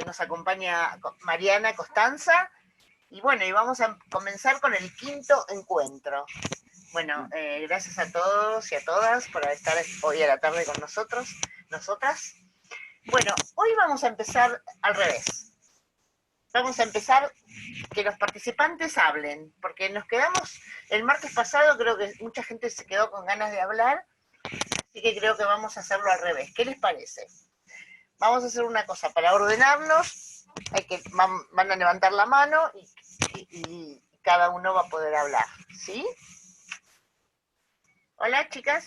nos acompaña Mariana Costanza, y bueno, y vamos a comenzar con el quinto encuentro. Bueno, gracias a todos y a todas por estar hoy a la tarde con nosotros, nosotras. Bueno, hoy vamos a empezar al revés. Vamos a empezar que los participantes hablen, porque nos quedamos, el martes pasado creo que mucha gente se quedó con ganas de hablar, así que creo que vamos a hacerlo al revés. ¿Qué les parece? Vamos a hacer una cosa, para ordenarnos, van a levantar la mano y cada uno va a poder hablar, ¿sí? Hola, chicas.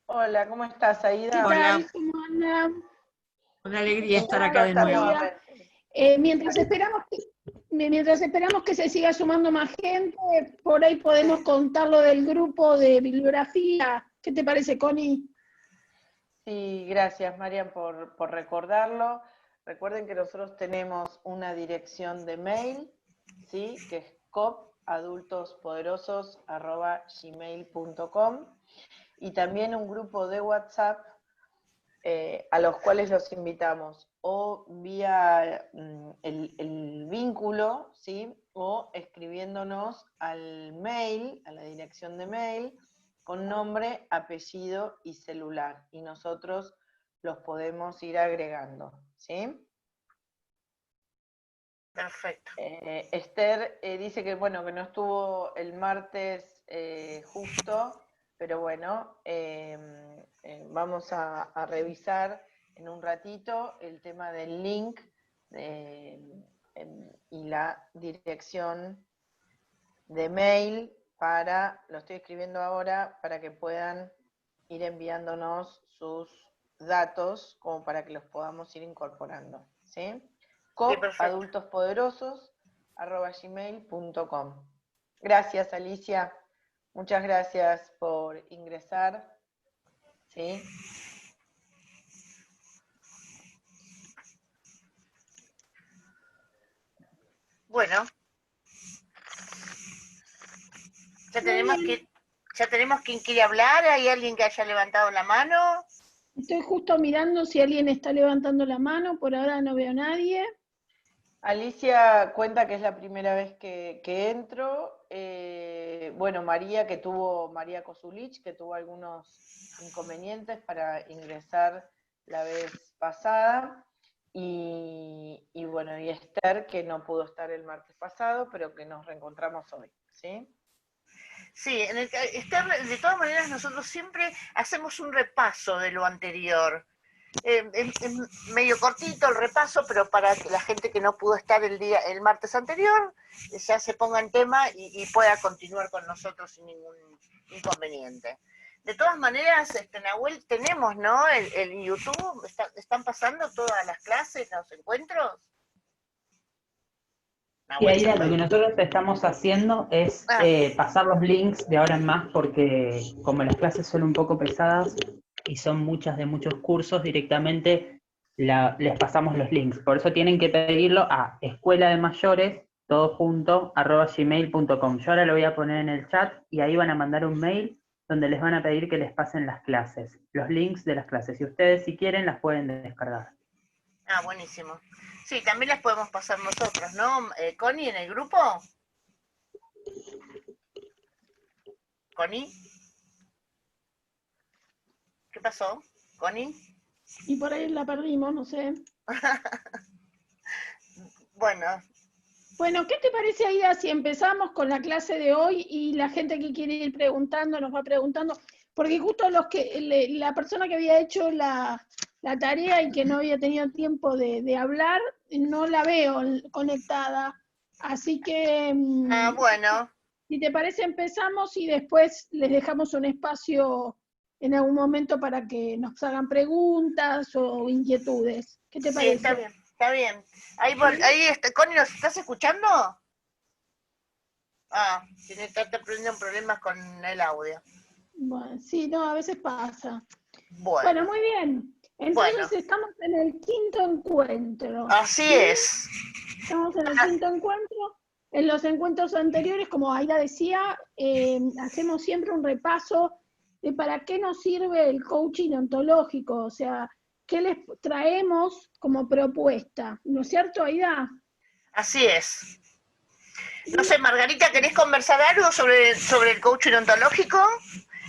Hola, ¿cómo estás, Aida? ¿Qué tal? Hola. ¿Cómo andan? Una alegría estar acá de nuevo. Mientras esperamos que se siga sumando más gente, por ahí podemos contar lo del grupo de bibliografía. ¿Qué te parece, Connie? Sí, gracias, Marian, por recordarlo. Recuerden que nosotros tenemos una dirección de mail, ¿sí? Que es copadultospoderosos@gmail.com, y también un grupo de WhatsApp a los cuales los invitamos o vía el vínculo, ¿sí? O escribiéndonos al mail, a la dirección de mail, con nombre, apellido y celular, y nosotros los podemos ir agregando, ¿sí? Perfecto. Esther dice que, bueno, que no estuvo el martes justo, pero bueno, vamos a revisar en un ratito el tema del link y la dirección de mail lo estoy escribiendo ahora, para que puedan ir enviándonos sus datos, como para que los podamos ir incorporando, ¿sí? copadultospoderosos@gmail.com. Gracias, Alicia. Muchas gracias por ingresar. ¿Sí? Bueno. Ya tenemos quien quiere hablar. ¿Hay alguien que haya levantado la mano? Estoy justo mirando si alguien está levantando la mano, por ahora no veo a nadie. Alicia cuenta que es la primera vez que entro. Bueno, María Kosulich, que tuvo algunos inconvenientes para ingresar la vez pasada. Y bueno, y Esther, que no pudo estar el martes pasado, pero que nos reencontramos hoy, ¿sí? Sí, Esther, de todas maneras nosotros siempre hacemos un repaso de lo anterior. Es medio cortito el repaso, pero para que la gente que no pudo estar el martes anterior ya se ponga en tema y pueda continuar con nosotros sin ningún inconveniente. De todas maneras, Nahuel, tenemos, ¿no? El YouTube, están pasando todas las clases, los encuentros. Y ahí lo que nosotros estamos haciendo es pasar los links de ahora en más, porque como las clases son un poco pesadas y son muchas de muchos cursos, directamente les pasamos los links. Por eso tienen que pedirlo a escuela de mayores, todo junto, @gmail.com. Yo ahora lo voy a poner en el chat y ahí van a mandar un mail donde les van a pedir que les pasen las clases, los links de las clases. Y ustedes, si quieren, las pueden descargar. Ah, buenísimo. Sí, también las podemos pasar nosotros, ¿no? Connie, en el grupo. Connie. ¿Qué pasó? Connie. Y por ahí la perdimos, no sé. Bueno. Bueno, ¿qué te parece, Aida, si empezamos con la clase de hoy y la gente que quiere ir preguntando nos va preguntando? Porque justo la persona que había hecho la tarea y que no había tenido tiempo de hablar, no la veo conectada. Así que, bueno. Si te parece, empezamos y después les dejamos un espacio en algún momento para que nos hagan preguntas o inquietudes. ¿Qué te parece? Sí, está bien, está bien. Ahí Connie, ¿nos estás escuchando? Está teniendo problemas con el audio. Bueno, sí, no, a veces pasa. Bueno, muy bien. Entonces estamos en el quinto encuentro. Así es. Estamos en el quinto encuentro. En los encuentros anteriores, como Aida decía, hacemos siempre un repaso de para qué nos sirve el coaching ontológico, o sea, qué les traemos como propuesta, ¿no es cierto, Aida? Así es. No sé, Margarita, ¿querés conversar algo sobre el coaching ontológico?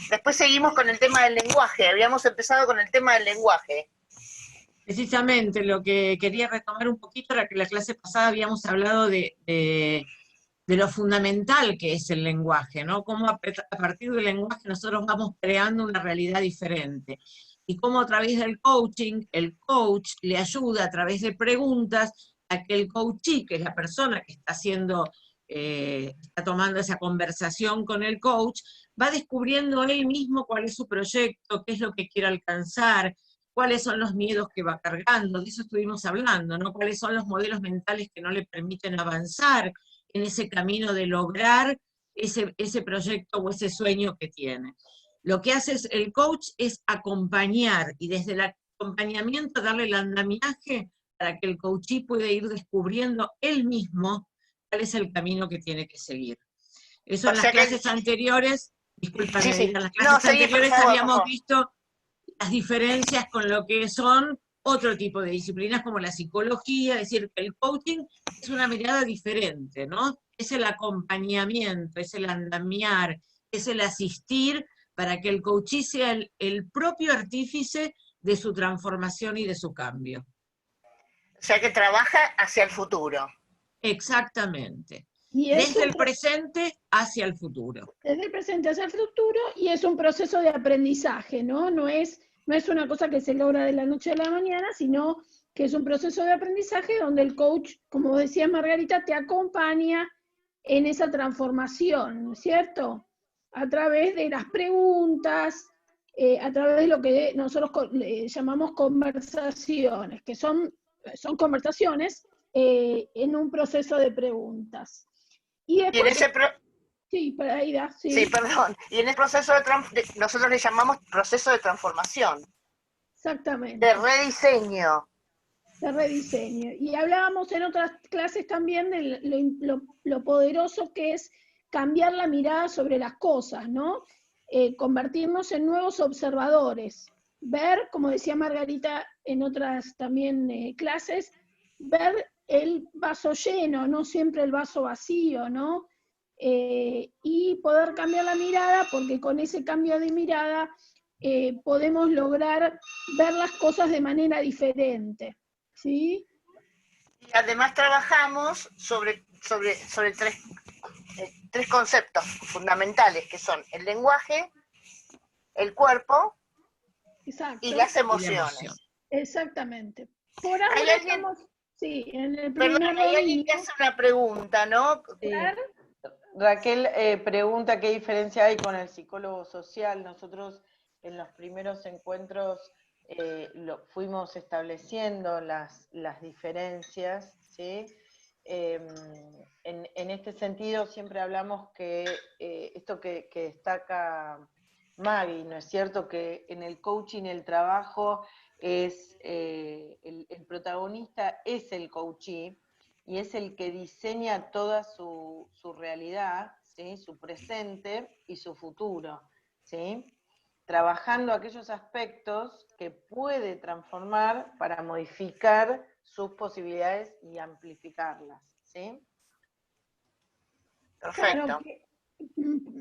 Después seguimos con el tema del lenguaje. Habíamos empezado con el tema del lenguaje. Precisamente lo que quería retomar un poquito era que la clase pasada habíamos hablado de lo fundamental que es el lenguaje, ¿no? Cómo a partir del lenguaje nosotros vamos creando una realidad diferente. Y cómo a través del coaching, el coach le ayuda a través de preguntas a que el coachee, que es la persona que está está tomando esa conversación con el coach, va descubriendo él mismo cuál es su proyecto, qué es lo que quiere alcanzar, cuáles son los miedos que va cargando, de eso estuvimos hablando, ¿no? Cuáles son los modelos mentales que no le permiten avanzar en ese camino de lograr ese proyecto o ese sueño que tiene. Lo que hace el coach es acompañar, y desde el acompañamiento darle el andamiaje para que el coachee pueda ir descubriendo él mismo cuál es el camino que tiene que seguir. Eso en las clases anteriores, discúlpame, Sí. en las clases anteriores habíamos visto las diferencias con lo que son otro tipo de disciplinas como la psicología, es decir, que el coaching es una mirada diferente, ¿no? Es el acompañamiento, es el andamiar, es el asistir para que el coachee sea el propio artífice de su transformación y de su cambio. O sea que trabaja hacia el futuro. Exactamente. Y desde el presente hacia el futuro. Desde el presente hacia el futuro, y es un proceso de aprendizaje, ¿no? No es una cosa que se logra de la noche a la mañana, sino que es un proceso de aprendizaje donde el coach, como decía Margarita, te acompaña en esa transformación, ¿no es cierto? A través de las preguntas, a través de lo que nosotros llamamos conversaciones, que son conversaciones en un proceso de preguntas. Y después, sí, para Aida, sí. Sí, perdón. Y en el proceso nosotros le llamamos proceso de transformación. Exactamente. De rediseño. De rediseño. Y hablábamos en otras clases también de lo poderoso que es cambiar la mirada sobre las cosas, ¿no? Convertirnos en nuevos observadores. Ver, como decía Margarita en otras también clases, ver el vaso lleno, no siempre el vaso vacío, ¿no? Y poder cambiar la mirada, porque con ese cambio de mirada podemos lograr ver las cosas de manera diferente, ¿sí? Y además trabajamos sobre tres conceptos fundamentales, que son el lenguaje, el cuerpo. Exacto. Y las emociones. Exactamente. Por ahora estamos, sí, en el primer Perdón, hay alguien que hace una pregunta, ¿no? Sí. Raquel pregunta qué diferencia hay con el psicólogo social. Nosotros en los primeros encuentros fuimos estableciendo las diferencias, ¿sí? En este sentido siempre hablamos que esto que destaca Maggie, ¿no es cierto? Que en el coaching el trabajo es, el protagonista es el coachee, y es el que diseña toda su realidad, ¿sí? Su presente y su futuro, ¿sí? Trabajando aquellos aspectos que puede transformar para modificar sus posibilidades y amplificarlas, ¿sí? Perfecto. Claro,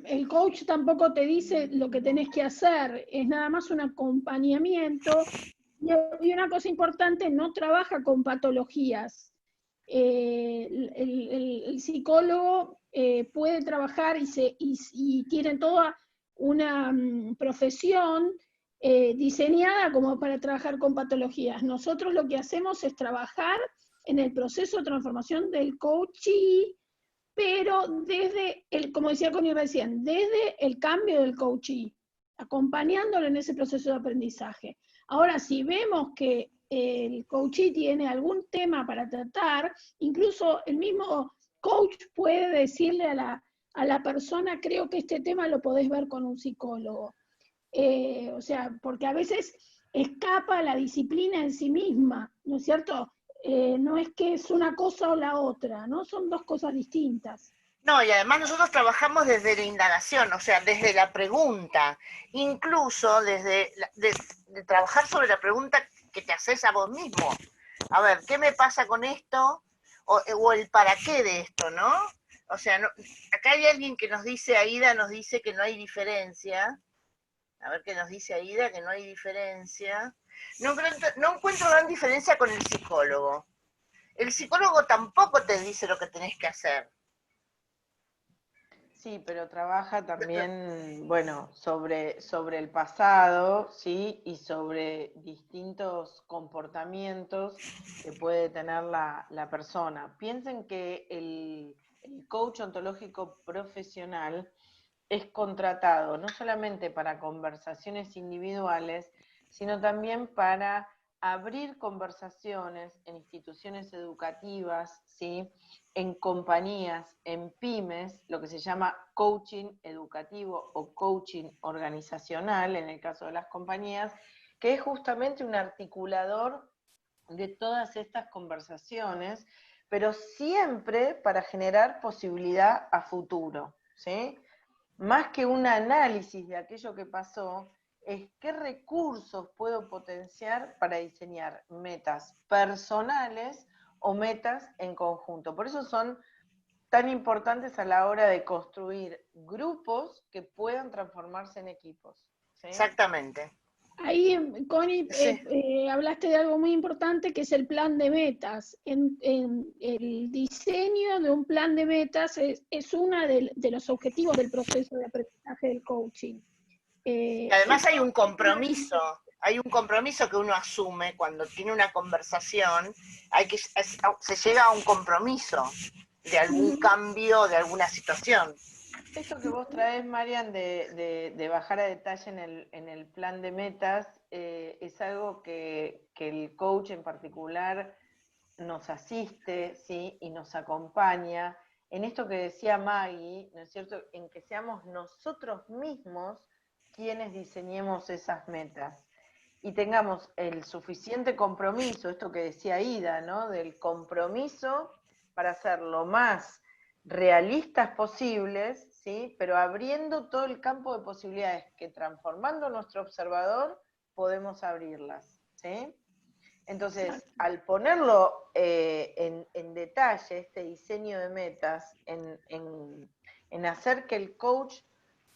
el coach tampoco te dice lo que tenés que hacer, es nada más un acompañamiento, y una cosa importante, no trabaja con patologías. El psicólogo puede trabajar y tiene toda una profesión diseñada como para trabajar con patologías. Nosotros lo que hacemos es trabajar en el proceso de transformación del coachee, pero desde, como decía Connie recién, desde el cambio del coachee, acompañándolo en ese proceso de aprendizaje. Ahora, si vemos que el coachee tiene algún tema para tratar, incluso el mismo coach puede decirle a la persona, creo que este tema lo podés ver con un psicólogo. O sea, porque a veces escapa la disciplina en sí misma, ¿no es cierto? No es que es una cosa o la otra, ¿no? Son dos cosas distintas. No, y además nosotros trabajamos desde la indagación, o sea, desde la pregunta, incluso desde de trabajar sobre la pregunta que te haces a vos mismo. A ver, ¿qué me pasa con esto? O el para qué de esto, ¿no? O sea, no, acá hay alguien que nos dice, Aida nos dice que no hay diferencia. A ver qué nos dice Aida, que no hay diferencia. No encuentro gran diferencia con el psicólogo. El psicólogo tampoco te dice lo que tenés que hacer. Sí, pero trabaja también, bueno, sobre el pasado, ¿sí? Y sobre distintos comportamientos que puede tener la persona. Piensen que el coach ontológico profesional es contratado no solamente para conversaciones individuales, sino también para abrir conversaciones en instituciones educativas, ¿sí? En compañías, en pymes, lo que se llama coaching educativo o coaching organizacional, en el caso de las compañías, que es justamente un articulador de todas estas conversaciones, pero siempre para generar posibilidad a futuro, ¿sí? Más que un análisis de aquello que pasó, es qué recursos puedo potenciar para diseñar metas personales o metas en conjunto. Por eso son tan importantes a la hora de construir grupos que puedan transformarse en equipos, ¿sí? Exactamente. Ahí, Connie, Sí. hablaste de algo muy importante que es el plan de metas. En el diseño de un plan de metas es uno de los objetivos del proceso de aprendizaje del coaching. Y además hay un compromiso que uno asume cuando tiene una conversación, se llega a un compromiso de algún cambio, de alguna situación. Esto que vos traes, Marian, de bajar a detalle en el plan de metas, es algo que el coach en particular nos asiste, ¿sí? Y nos acompaña en esto que decía Maggie, ¿no es cierto?, en que seamos nosotros mismos quienes diseñemos esas metas y tengamos el suficiente compromiso, esto que decía Ida, ¿no?, del compromiso para ser lo más realistas posibles, ¿sí?, pero abriendo todo el campo de posibilidades que transformando nuestro observador podemos abrirlas, ¿sí? Entonces, al ponerlo en detalle, este diseño de metas, en hacer que el coach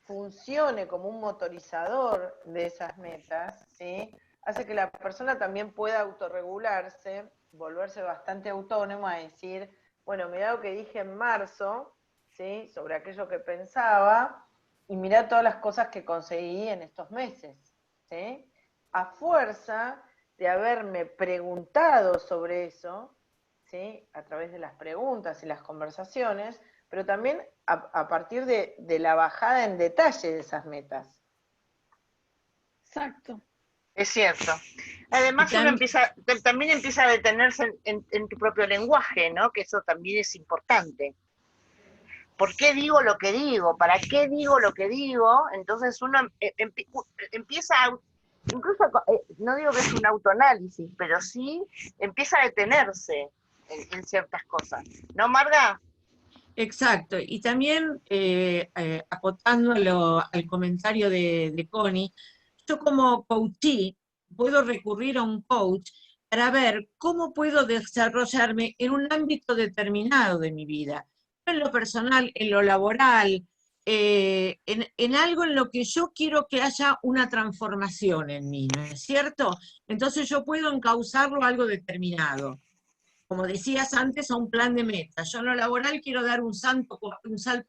funcione como un motorizador de esas metas, ¿sí?, hace que la persona también pueda autorregularse, volverse bastante autónoma, decir, bueno, mirá lo que dije en marzo, ¿sí?, sobre aquello que pensaba, y mirá todas las cosas que conseguí en estos meses, ¿sí? A fuerza de haberme preguntado sobre eso, ¿sí?, a través de las preguntas y las conversaciones, pero también a partir de la bajada en detalle de esas metas. Exacto. Es cierto. Además uno también empieza a detenerse en tu propio lenguaje, ¿no? Que eso también es importante. ¿Por qué digo lo que digo? ¿Para qué digo lo que digo? Entonces uno empieza a, incluso, no digo que es un autoanálisis, pero sí empieza a detenerse en ciertas cosas. ¿No, Marga? Exacto, y también acotándolo al comentario de Connie, yo como coachee puedo recurrir a un coach para ver cómo puedo desarrollarme en un ámbito determinado de mi vida, en lo personal, en lo laboral, en algo en lo que yo quiero que haya una transformación en mí, ¿no es cierto? Entonces yo puedo encauzarlo a algo determinado. Como decías antes, a un plan de meta. Yo en lo laboral quiero dar un salto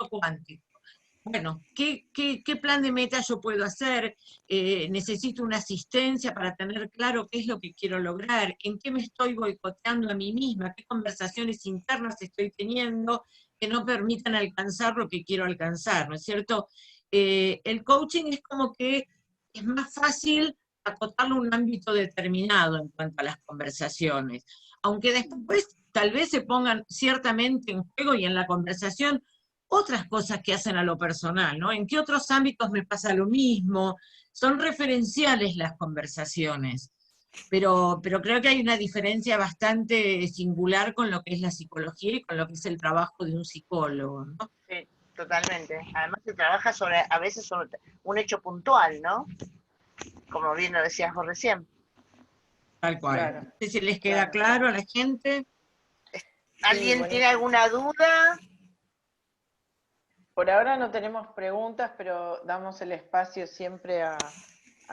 cuántico. Bueno, ¿qué plan de meta yo puedo hacer? Necesito una asistencia para tener claro qué es lo que quiero lograr, en qué me estoy boicoteando a mí misma, qué conversaciones internas estoy teniendo que no permitan alcanzar lo que quiero alcanzar, ¿no es cierto? El coaching es como que es más fácil acotarlo a un ámbito determinado en cuanto a las conversaciones, aunque después tal vez se pongan ciertamente en juego y en la conversación otras cosas que hacen a lo personal, ¿no? ¿En qué otros ámbitos me pasa lo mismo? Son referenciales las conversaciones, pero creo que hay una diferencia bastante singular con lo que es la psicología y con lo que es el trabajo de un psicólogo, ¿no? Sí, totalmente. Además se trabaja a veces sobre un hecho puntual, ¿no? Como bien lo decías vos recién. Tal cual. Claro. No sé si les queda claro a la gente. ¿Alguien buenísimo. tiene alguna duda? Por ahora no tenemos preguntas, pero damos el espacio siempre a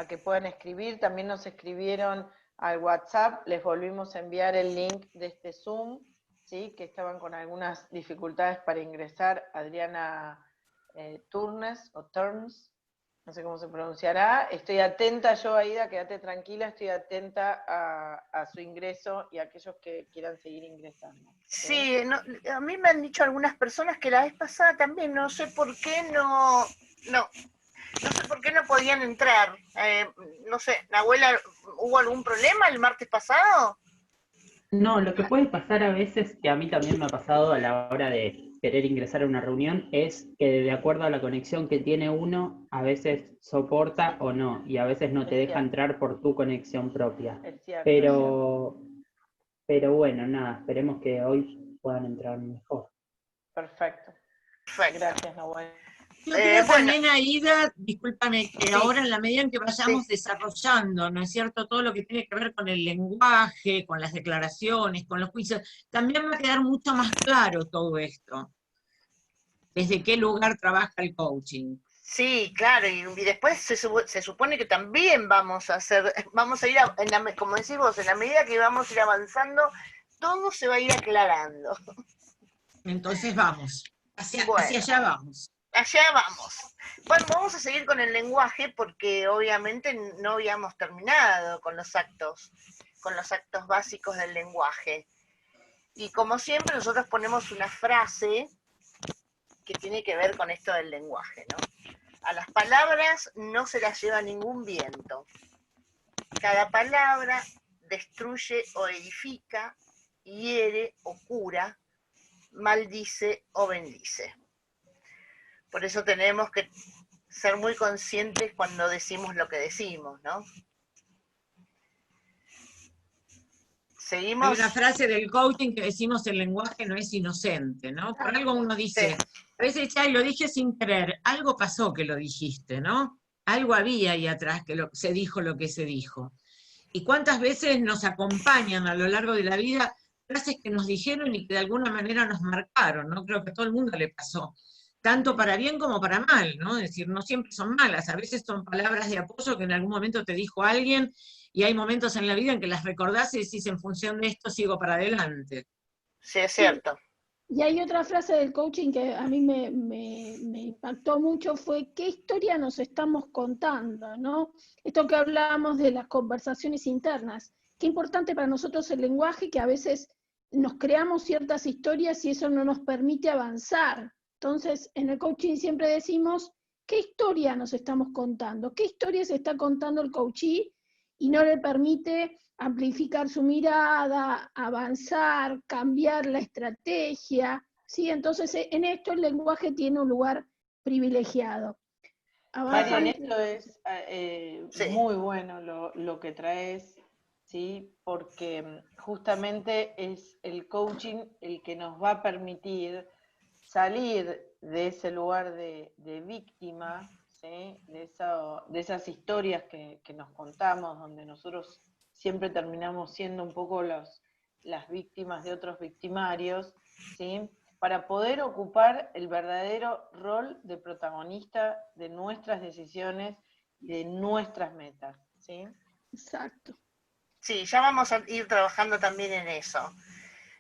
que puedan escribir. También nos escribieron al WhatsApp, les volvimos a enviar el link de este Zoom, ¿sí? Que estaban con algunas dificultades para ingresar. Adriana Turnes, o Turns, no sé cómo se pronunciará. Estoy atenta yo, Aida, quédate tranquila, estoy atenta a su ingreso y a aquellos que quieran seguir ingresando. Sí, a mí me han dicho algunas personas que la vez pasada también, no sé por qué no sé por qué no podían entrar. No sé, Nahuela, ¿hubo algún problema el martes pasado? No, lo que puede pasar a veces, que a mí también me ha pasado a la hora de querer ingresar a una reunión, es que de acuerdo a la conexión que tiene uno, a veces soporta o no, y a veces no te deja entrar por tu conexión propia. Es cierto. Pero bueno, nada, esperemos que hoy puedan entrar mejor. Perfecto. Perfecto. Gracias, Nahuel. Yo creo bueno. también, Aida, discúlpame, que Sí. ahora en la medida en que vayamos Sí. desarrollando, ¿no es cierto?, todo lo que tiene que ver con el lenguaje, con las declaraciones, con los juicios, también va a quedar mucho más claro todo esto. ¿Desde qué lugar trabaja el coaching? Sí, claro, y después se supone que también vamos a ir, como decís vos, en la medida que vamos a ir avanzando, todo se va a ir aclarando. Entonces vamos, hacia Bueno. allá vamos. Allá vamos. Bueno, vamos a seguir con el lenguaje porque obviamente no habíamos terminado con los actos básicos del lenguaje. Y como siempre nosotros ponemos una frase que tiene que ver con esto del lenguaje, ¿no? A las palabras no se las lleva ningún viento. Cada palabra destruye o edifica, hiere o cura, maldice o bendice. Por eso tenemos que ser muy conscientes cuando decimos lo que decimos, ¿no? Seguimos. Hay una frase del coaching que decimos: el lenguaje no es inocente, ¿no? Por algo uno dice, a veces ya lo dije sin querer, algo pasó que lo dijiste, ¿no? Algo había ahí atrás que se dijo lo que se dijo. Y cuántas veces nos acompañan a lo largo de la vida frases que nos dijeron y que de alguna manera nos marcaron, ¿no? Creo que a todo el mundo le pasó, tanto para bien como para mal, ¿no? Es decir, no siempre son malas, a veces son palabras de apoyo que en algún momento te dijo alguien, y hay momentos en la vida en que las recordás y decís, en función de esto sigo para adelante. Sí, es cierto. Y hay otra frase del coaching que a mí me impactó mucho, fue ¿qué historia nos estamos contando? ¿No? Esto que hablábamos de las conversaciones internas. Qué importante para nosotros el lenguaje, que a veces nos creamos ciertas historias y eso no nos permite avanzar. Entonces, en el coaching siempre decimos, ¿qué historia nos estamos contando? ¿Qué historia se está contando el coachee y no le permite amplificar su mirada, avanzar, cambiar la estrategia, ¿sí? Entonces, en esto el lenguaje tiene un lugar privilegiado. Marian, esto es Sí. muy bueno lo que traes, ¿sí? Porque justamente es el coaching el que nos va a permitir salir de ese lugar de víctima, ¿sí? De esas historias que nos contamos, donde nosotros siempre terminamos siendo un poco las víctimas de otros victimarios, ¿sí? Para poder ocupar el verdadero rol de protagonista de nuestras decisiones y de nuestras metas, ¿sí? Exacto. Sí, ya vamos a ir trabajando también en eso.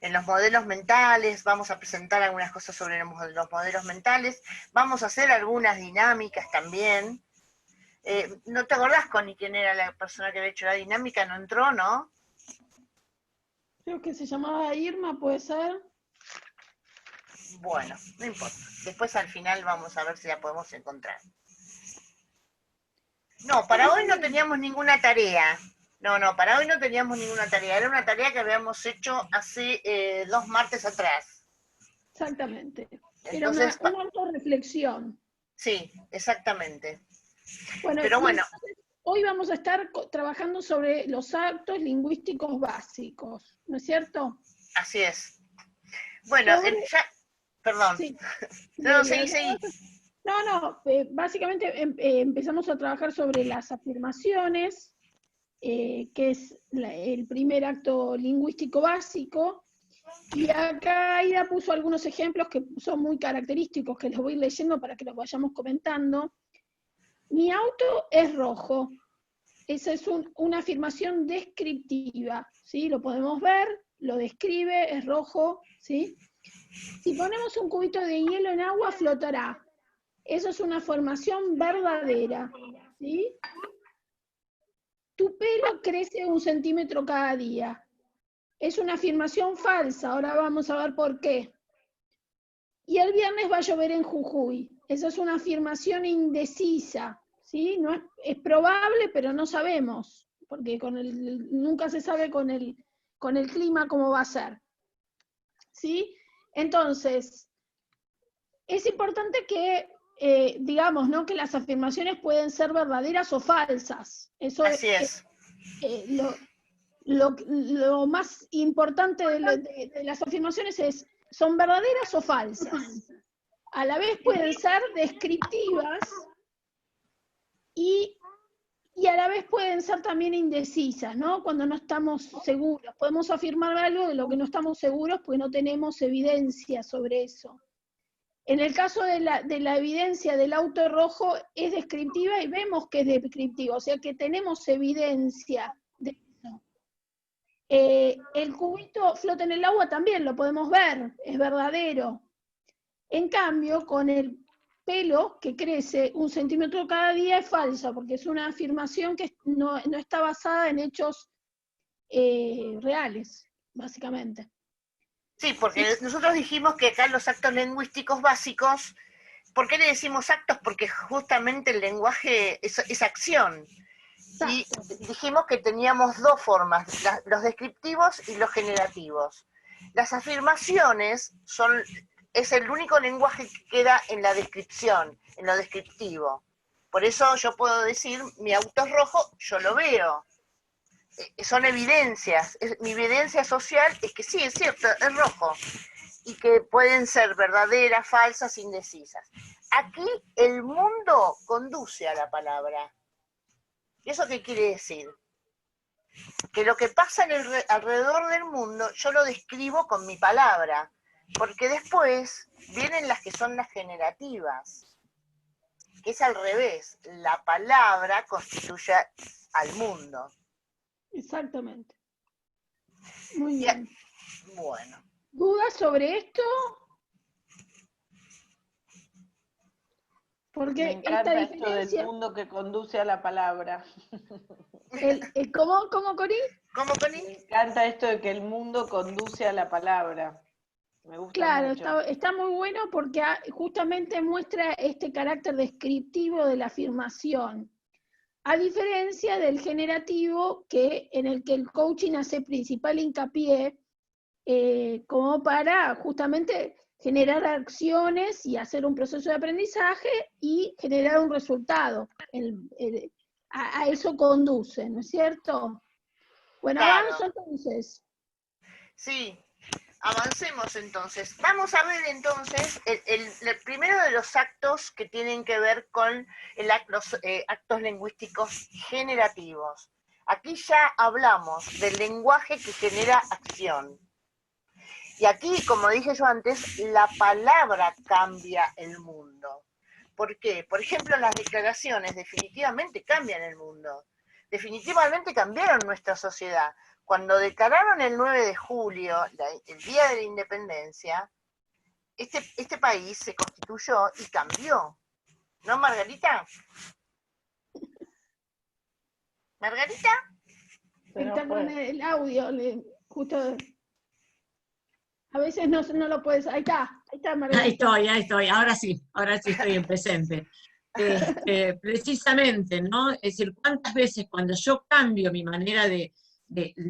En los modelos mentales, vamos a presentar algunas cosas sobre los modelos mentales, vamos a hacer algunas dinámicas también. ¿No te acordás, Connie, quién era la persona que había hecho la dinámica? ¿No entró, no? Creo que se llamaba Irma, ¿puede ser? Bueno, no importa. Después al final vamos a ver si la podemos encontrar. No, para hoy no teníamos ninguna tarea. No, para hoy no teníamos ninguna tarea. Era una tarea que habíamos hecho hace 2 martes atrás. Exactamente. Entonces, Era una autorreflexión. Sí, exactamente. Bueno, pero bueno. Hoy vamos a estar trabajando sobre los actos lingüísticos básicos, ¿no es cierto? Así es. Bueno, perdón. Sí. No, seguí. No, básicamente empezamos a trabajar sobre las afirmaciones, que es el primer acto lingüístico básico. Y acá Aida puso algunos ejemplos que son muy característicos, que los voy leyendo para que los vayamos comentando. Mi auto es rojo. Esa es una afirmación descriptiva, ¿sí? Lo podemos ver, lo describe, es rojo, ¿sí? Si ponemos un cubito de hielo en agua, flotará. Eso es una afirmación verdadera, ¿sí? Tu pelo crece 1 centímetro cada día. Es una afirmación falsa, ahora vamos a ver por qué. Y el viernes va a llover en Jujuy. Esa es una afirmación indecisa, ¿sí? No es probable, pero no sabemos, porque nunca se sabe con el clima cómo va a ser, ¿sí? Entonces, es importante que, digamos, ¿no?, que las afirmaciones pueden ser verdaderas o falsas. Eso Así es. Lo más importante de las afirmaciones son verdaderas o falsas. A la vez pueden ser descriptivas y a la vez pueden ser también indecisas, ¿no? Cuando no estamos seguros. Podemos afirmar algo de lo que no estamos seguros porque no tenemos evidencia sobre eso. En el caso de la evidencia del auto rojo es descriptiva y vemos que es descriptiva, o sea que tenemos evidencia de eso. El cubito flota en el agua también, lo podemos ver, es verdadero. En cambio, con el pelo que crece 1 centímetro cada día es falsa, porque es una afirmación que no está basada en hechos reales, básicamente. Sí, porque nosotros dijimos que acá los actos lingüísticos básicos, ¿por qué le decimos actos? Porque justamente el lenguaje es acción. Y dijimos que teníamos 2 formas, los descriptivos y los generativos. Las afirmaciones es el único lenguaje que queda en la descripción, en lo descriptivo. Por eso yo puedo decir, mi auto es rojo, yo lo veo. Son evidencias. Mi evidencia social es que sí, es cierto, es rojo. Y que pueden ser verdaderas, falsas, indecisas. Aquí el mundo conduce a la palabra. ¿Y eso qué quiere decir? Que lo que pasa alrededor del mundo, yo lo describo con mi palabra. Porque después vienen las que son las generativas. Que es al revés. La palabra constituye al mundo. Exactamente. Muy bien. Bueno. ¿Dudas sobre esto? Porque me encanta esta esto diferencia... del mundo que conduce a la palabra. ¿Cómo, Cori? ¿Cómo, Cori? Me encanta esto de que el mundo conduce a la palabra. Me gusta claro, mucho. Está muy bueno porque justamente muestra este carácter descriptivo de la afirmación. A diferencia del generativo, en el que el coaching hace principal hincapié como para justamente generar acciones y hacer un proceso de aprendizaje y generar un resultado. A eso conduce, ¿no es cierto? Bueno, claro. avanzo entonces. Sí, avancemos entonces. Vamos a ver entonces el primero de los actos que tienen que ver con los actos lingüísticos generativos. Aquí ya hablamos del lenguaje que genera acción. Y aquí, como dije yo antes, la palabra cambia el mundo. ¿Por qué? Por ejemplo, las declaraciones definitivamente cambian el mundo. Definitivamente cambiaron nuestra sociedad. Cuando declararon el 9 de julio, el Día de la Independencia, este país se constituyó y cambió. ¿No, Margarita? ¿Margarita? Está con el audio, justo... A veces no lo puedes... Ahí está, Margarita. Ahí estoy, ahora sí estoy en presente. Precisamente, ¿no? Es decir, cuántas veces cuando yo cambio mi manera de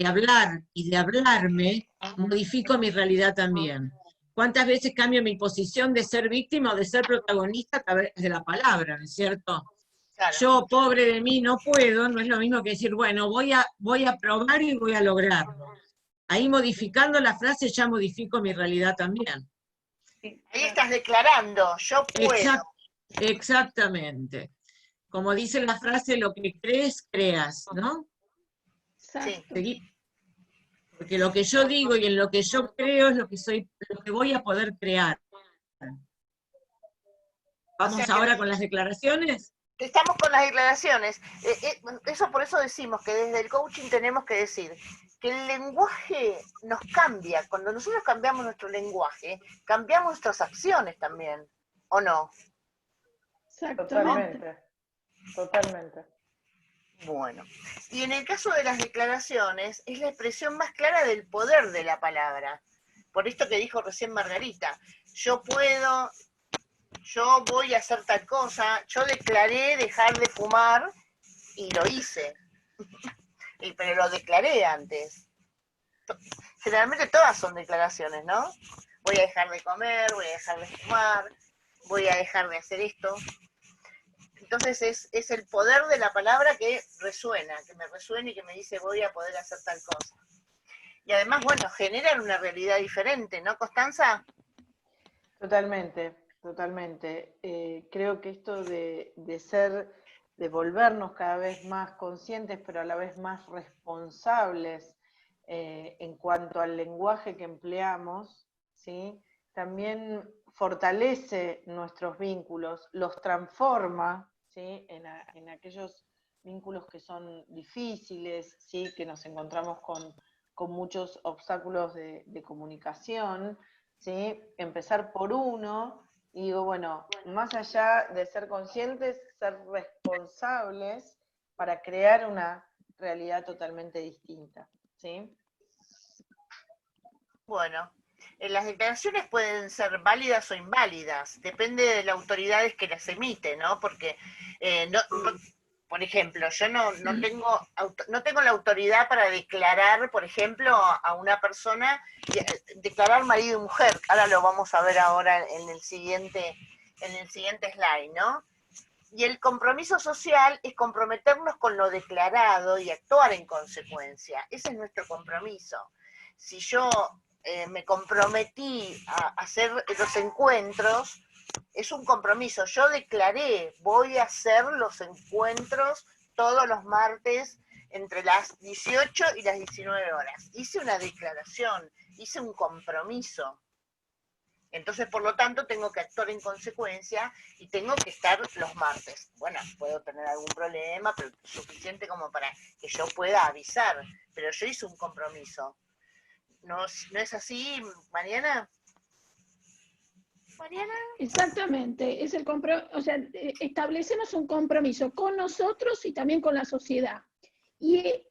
hablar y de hablarme, modifico mi realidad también. ¿Cuántas veces cambio mi posición de ser víctima o de ser protagonista a través de la palabra, ¿no es cierto? Claro. Yo, pobre de mí, no puedo, no es lo mismo que decir, bueno, voy a probar y voy a lograrlo. Ahí modificando la frase ya modifico mi realidad también. Ahí estás declarando, yo puedo. Exactamente. Como dice la frase, lo que crees, creas, ¿no? Exacto. Porque lo que yo digo y en lo que yo creo es lo que voy a poder crear. ¿Vamos O sea que ahora con las declaraciones? estamos con las declaraciones. Eso por eso decimos que desde el coaching tenemos que decir que el lenguaje nos cambia. Cuando nosotros cambiamos nuestro lenguaje, cambiamos nuestras acciones también, ¿o no? Exactamente. Totalmente. Bueno, y en el caso de las declaraciones, es la expresión más clara del poder de la palabra. Por esto que dijo recién Margarita, yo puedo, yo voy a hacer tal cosa, yo declaré dejar de fumar y lo hice, pero lo declaré antes. Generalmente todas son declaraciones, ¿no? Voy a dejar de comer, voy a dejar de fumar, voy a dejar de hacer esto. Entonces es el poder de la palabra que resuena, que me resuena y que me dice voy a poder hacer tal cosa. Y además, bueno, generan una realidad diferente, ¿no, Constanza? Totalmente. Creo que esto de volvernos cada vez más conscientes, pero a la vez más responsables en cuanto al lenguaje que empleamos, ¿sí? También fortalece nuestros vínculos, los transforma, ¿sí? en aquellos vínculos que son difíciles, ¿sí? Que nos encontramos con muchos obstáculos de comunicación, ¿sí? Empezar por uno, y digo, bueno, más allá de ser conscientes, ser responsables para crear una realidad totalmente distinta, ¿sí? Bueno, las declaraciones pueden ser válidas o inválidas, depende de las autoridades que las emiten, ¿no? Porque, por ejemplo, yo no tengo la autoridad para declarar, por ejemplo, a una persona, declarar marido y mujer. Ahora lo vamos a ver ahora en el siguiente slide, ¿no? Y el compromiso social es comprometernos con lo declarado y actuar en consecuencia. Ese es nuestro compromiso. Si yo me comprometí a hacer los encuentros, es un compromiso. Yo declaré, voy a hacer los encuentros todos los martes entre las 18 y las 19 horas. Hice una declaración, hice un compromiso. Entonces, por lo tanto, tengo que actuar en consecuencia y tengo que estar los martes. Bueno, puedo tener algún problema, pero suficiente como para que yo pueda avisar. Pero yo hice un compromiso. ¿No es así, Mariana? ¿Mariana? Exactamente, es o sea, establecemos un compromiso con nosotros y también con la sociedad. Y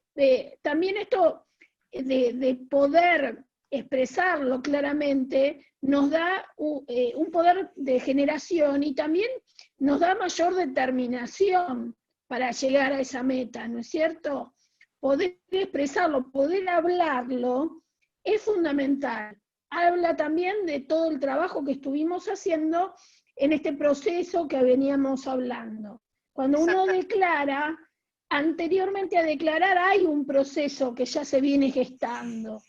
también esto de poder expresarlo claramente nos da un poder de generación y también nos da mayor determinación para llegar a esa meta, ¿no es cierto? Poder expresarlo, poder hablarlo es fundamental. Habla también de todo el trabajo que estuvimos haciendo en este proceso que veníamos hablando. Cuando uno declara, anteriormente a declarar hay un proceso que ya se viene gestando.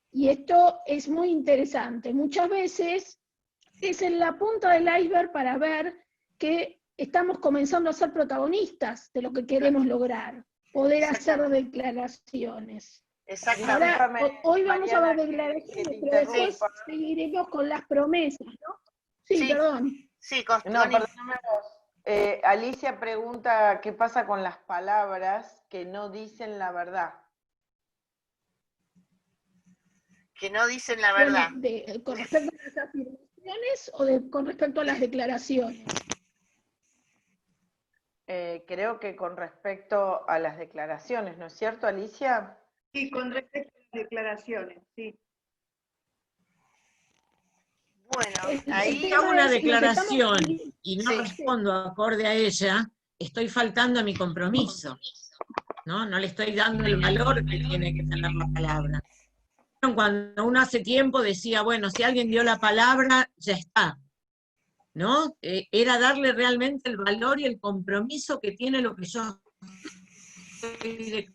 Y esto es muy interesante. Muchas veces es en la punta del iceberg para ver que estamos comenzando a ser protagonistas de lo que queremos lograr, poder hacer declaraciones. Exactamente. Ahora, hoy vamos a ver declaraciones, pero después seguiremos con las promesas, ¿no? Sí, perdón. Sí, no, perdóname vos. Alicia pregunta qué pasa con las palabras que no dicen la verdad. Que no dicen la verdad. Bueno, ¿con respecto a las afirmaciones o con respecto a las declaraciones? Creo que con respecto a las declaraciones, ¿no es cierto, Alicia? Sí, con respecto a las declaraciones, sí. Bueno, ahí hago una declaración y no respondo acorde a ella, estoy faltando a mi compromiso, ¿no? No le estoy dando el valor que tiene que tener la palabra. Cuando uno hace tiempo decía, bueno, si alguien dio la palabra, ya está, ¿no? Era darle realmente el valor y el compromiso que tiene lo que yo estoy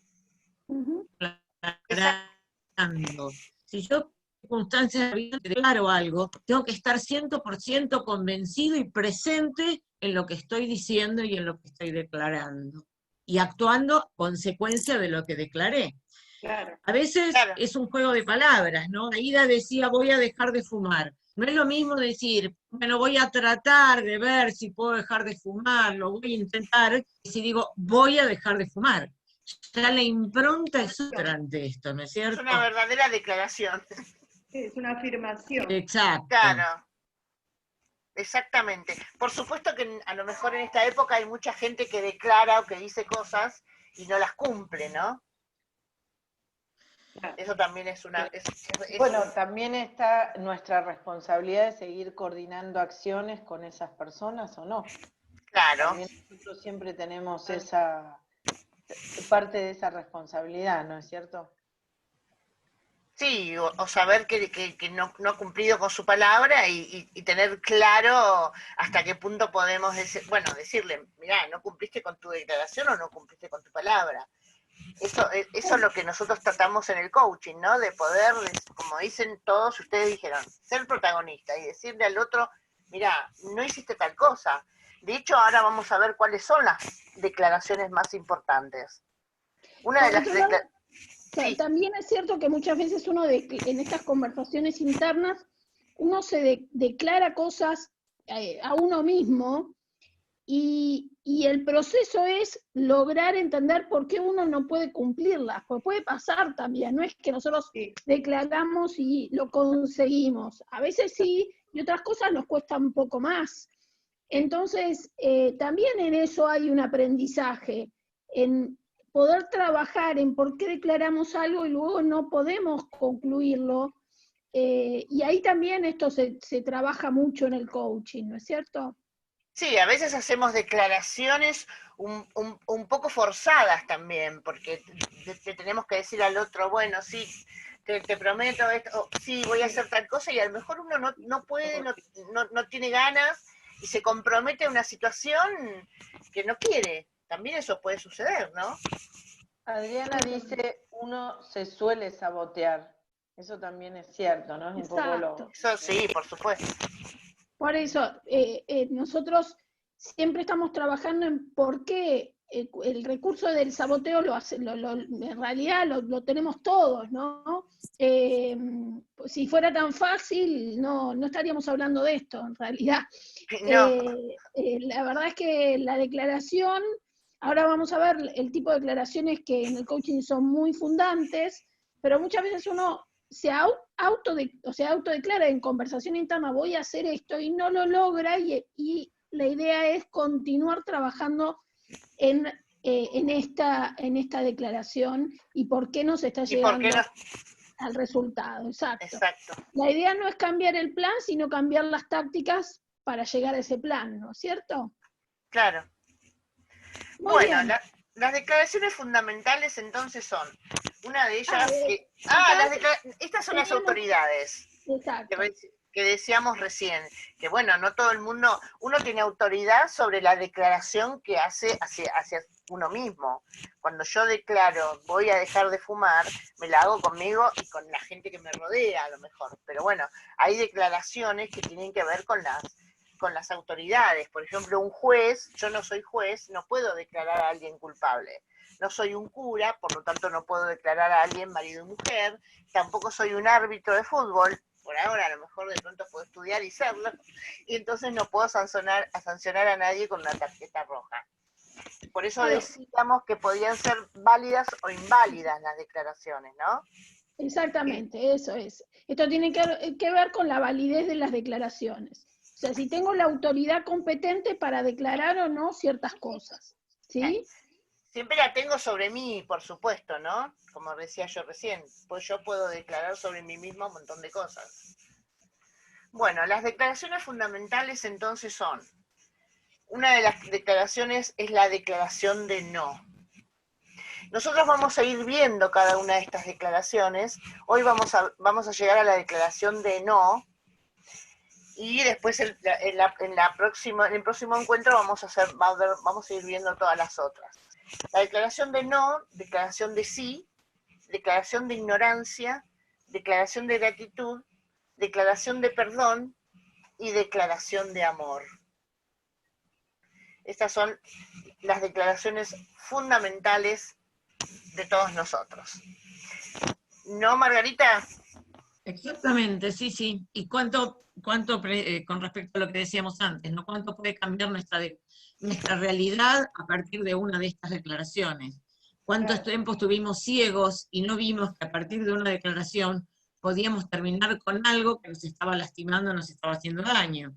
declarando. Si yo circunstancias declaro algo, tengo que estar 100% convencido y presente en lo que estoy diciendo y en lo que estoy declarando. Y actuando consecuencia de lo que declaré. Claro. A veces Claro. es un juego de palabras, ¿no? Aida decía, voy a dejar de fumar. No es lo mismo decir, bueno, voy a tratar de ver si puedo dejar de fumar, lo voy a intentar, que si digo, voy a dejar de fumar. Ya la impronta es otra ante esto, ¿no es Es cierto? una verdadera declaración. Es una afirmación. Exacto. Claro, exactamente. Por supuesto que a lo mejor en esta época hay mucha gente que declara o que dice cosas y no las cumple, ¿no? Claro. Eso también es una... Bueno, también está nuestra responsabilidad de seguir coordinando acciones con esas personas o no. Claro, También nosotros siempre tenemos esa parte de esa responsabilidad, ¿no es cierto? sí, o saber que no ha cumplido con su palabra y tener claro hasta qué punto podemos decirle, mirá, no cumpliste con tu declaración o no cumpliste con tu palabra. Eso es lo que nosotros tratamos en el coaching, ¿no? De poder, como dicen todos, ustedes dijeron, ser protagonista y decirle al otro, mira, no hiciste tal cosa. De hecho, ahora vamos a ver cuáles son las declaraciones más importantes. Una de las declaraciones... Sí. También es cierto que muchas veces uno en estas conversaciones internas, uno se declara cosas a uno mismo y el proceso es lograr entender por qué uno no puede cumplirlas, porque puede pasar también, no es que nosotros declaramos y lo conseguimos, a veces sí, y otras cosas nos cuesta un poco más. Entonces, también en eso hay un aprendizaje, en poder trabajar en por qué declaramos algo y luego no podemos concluirlo, y ahí también esto se trabaja mucho en el coaching, ¿no es cierto? Sí, a veces hacemos declaraciones un poco forzadas también, porque te tenemos que decir al otro, bueno, sí, te prometo esto, sí, voy a hacer tal cosa, y a lo mejor uno no puede, no tiene ganas, y se compromete a una situación que no quiere. También eso puede suceder, ¿no? Adriana dice, uno se suele sabotear. Eso también es cierto, ¿no? Es un poco Exacto. Eso sí, por supuesto. Por eso, nosotros siempre estamos trabajando en por qué el recurso del saboteo en realidad lo tenemos todos, ¿no? Si fuera tan fácil, no estaríamos hablando de esto, en realidad. No. La verdad es que la declaración, ahora vamos a ver el tipo de declaraciones que en el coaching son muy fundantes, pero muchas veces uno se autodeclara en conversación interna, voy a hacer esto, y no lo logra, y la idea es continuar trabajando en esta declaración y por qué no se está llegando al resultado. Exacto. La idea no es cambiar el plan, sino cambiar las tácticas para llegar a ese plan, ¿no es cierto? Claro. Muy bien. Las declaraciones fundamentales entonces son, una de ellas estas son las autoridades. Exacto. Que decíamos recién, que bueno, no todo el mundo, uno tiene autoridad sobre la declaración que hace hacia uno mismo. Cuando yo declaro voy a dejar de fumar, me la hago conmigo y con la gente que me rodea a lo mejor. Pero bueno, hay declaraciones que tienen que ver con las autoridades. Por ejemplo, un juez, yo no soy juez, no puedo declarar a alguien culpable. No soy un cura, por lo tanto no puedo declarar a alguien marido y mujer. Tampoco soy un árbitro de fútbol. Por ahora, a lo mejor de pronto puedo estudiar y serlo, y entonces no puedo sancionar a nadie con una tarjeta roja. Por eso decíamos que podían ser válidas o inválidas las declaraciones, ¿no? Exactamente, eso es. Esto tiene que ver con la validez de las declaraciones. O sea, si tengo la autoridad competente para declarar o no ciertas cosas, ¿sí? Siempre la tengo sobre mí, por supuesto, ¿no? Como decía yo recién, pues yo puedo declarar sobre mí mismo un montón de cosas. Bueno, las declaraciones fundamentales entonces son, una de las declaraciones es la declaración de no. Nosotros vamos a ir viendo cada una de estas declaraciones. Hoy vamos a llegar a la declaración de no, y después en el próximo encuentro vamos a ir viendo todas las otras. La declaración de no, declaración de sí, declaración de ignorancia, declaración de gratitud, declaración de perdón y declaración de amor. Estas son las declaraciones fundamentales de todos nosotros. ¿No, Margarita? Exactamente, sí, sí. ¿Y cuánto con respecto a lo que decíamos antes, ¿no? ¿Cuánto puede cambiar nuestra realidad a partir de una de estas declaraciones? ¿Cuántos Claro. tiempos estuvimos ciegos y no vimos que a partir de una declaración podíamos terminar con algo que nos estaba lastimando, nos estaba haciendo daño?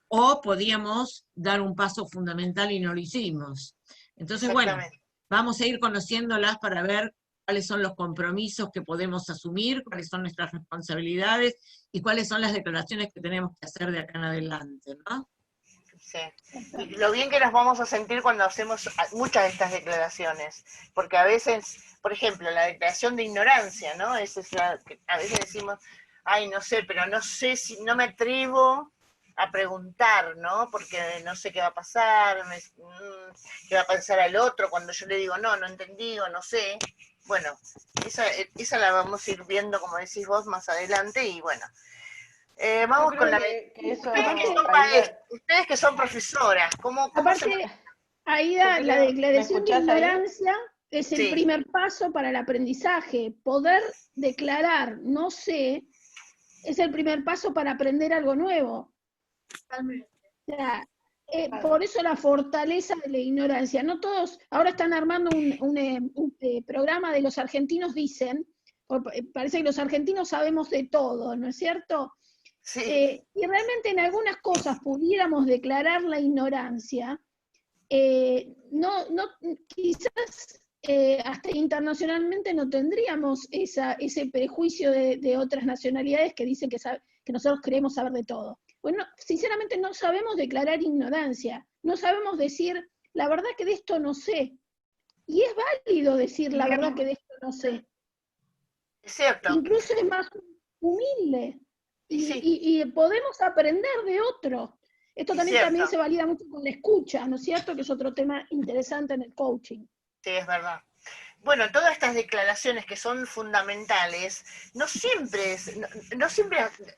O podíamos dar un paso fundamental y no lo hicimos. Entonces, bueno, Exactamente. vamos a ir conociéndolas para ver cuáles son los compromisos que podemos asumir, cuáles son nuestras responsabilidades y cuáles son las declaraciones que tenemos que hacer de acá en adelante, ¿no? Sí. Y lo bien que nos vamos a sentir cuando hacemos muchas de estas declaraciones, porque a veces, por ejemplo, la declaración de ignorancia, ¿no? Esa es la que a veces decimos, ay, no sé, pero no sé si, no me atrevo a preguntar, ¿no? Porque no sé qué va a pasar, qué va a pensar el otro cuando yo le digo, no entendí o no sé. Bueno, esa la vamos a ir viendo, como decís vos, más adelante, y bueno. Vamos Yo con creo la... que eso, Ustedes que son profesoras, ¿cómo se... Aparte, Aida, la ¿me declaración de escuchás ahí? ignorancia es el Sí. primer paso para el aprendizaje. Poder declarar no sé es el primer paso para aprender algo nuevo. O sea, por eso la fortaleza de la ignorancia. No todos, ahora están armando un programa de los argentinos dicen, parece que los argentinos sabemos de todo, ¿no es cierto? Sí, Y realmente en algunas cosas pudiéramos declarar la ignorancia, quizás hasta internacionalmente no tendríamos ese prejuicio de otras nacionalidades que dicen que nosotros creemos saber de todo. Bueno, sinceramente no sabemos declarar ignorancia, no sabemos decir, la verdad que de esto no sé. Y es válido decir la verdad que de esto no sé. es cierto. Incluso es más humilde. Y sí, Y podemos aprender de otro. Esto es también cierto. se valida mucho con la escucha, ¿no es cierto? Que es otro tema interesante en el coaching. Sí, es verdad. Bueno, todas estas declaraciones que son fundamentales, no siempre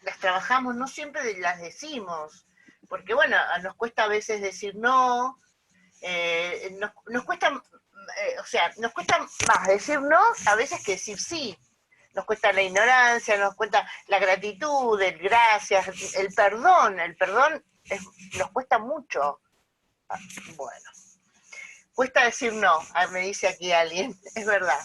las trabajamos, no siempre las decimos, porque bueno, nos cuesta a veces decir no, nos cuesta, o sea, nos cuesta más decir no a veces que decir sí. Nos cuesta la ignorancia, nos cuesta la gratitud, el gracias, el perdón nos cuesta mucho. Bueno, cuesta decir no, me dice aquí alguien, es verdad.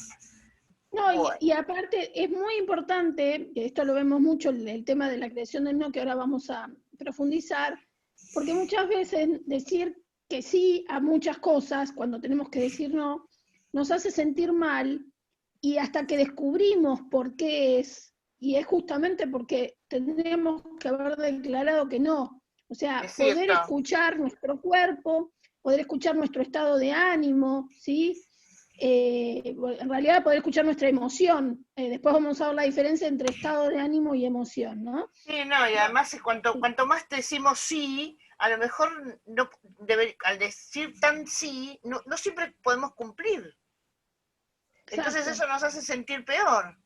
No, Bueno. y aparte es muy importante, que esto lo vemos mucho, el tema de la creación del no, que ahora vamos a profundizar, porque muchas veces decir que sí a muchas cosas, cuando tenemos que decir no, nos hace sentir mal, y hasta que descubrimos por qué es, y es justamente porque tenemos que haber declarado que no. O sea, Es poder cierto. escuchar nuestro cuerpo, poder escuchar nuestro estado de ánimo, ¿sí? En realidad poder escuchar nuestra emoción. Después vamos a ver la diferencia entre estado de ánimo y emoción, ¿no? Sí, no, y además cuanto más decimos sí, a lo mejor al decir tan sí, no siempre podemos cumplir. Entonces Exacto. eso nos hace sentir peor.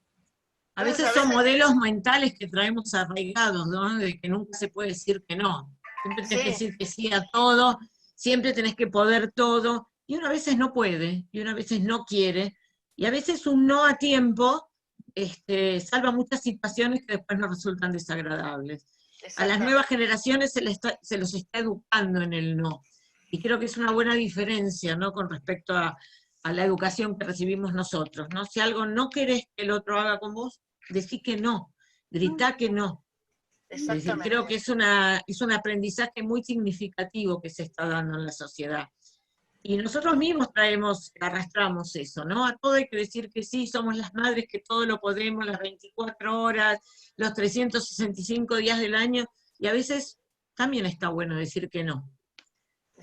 A veces son modelos mentales que traemos arraigados, ¿no? De que nunca se puede decir que no. Siempre tenés que decir que sí a todo, siempre tenés que poder todo, y uno a veces no puede, y uno a veces no quiere, y a veces un no a tiempo salva muchas situaciones que después nos resultan desagradables. A las nuevas generaciones se los está educando en el no, y creo que es una buena diferencia, ¿no? Con respecto a la educación que recibimos nosotros, ¿no? Si algo no querés que el otro haga con vos, decí que no, gritá que no. Es decir, creo que es un aprendizaje muy significativo que se está dando en la sociedad. Y nosotros mismos arrastramos eso, ¿no? A todo hay que decir que sí, somos las madres que todo lo podemos, las 24 horas, los 365 días del año, y a veces también está bueno decir que no,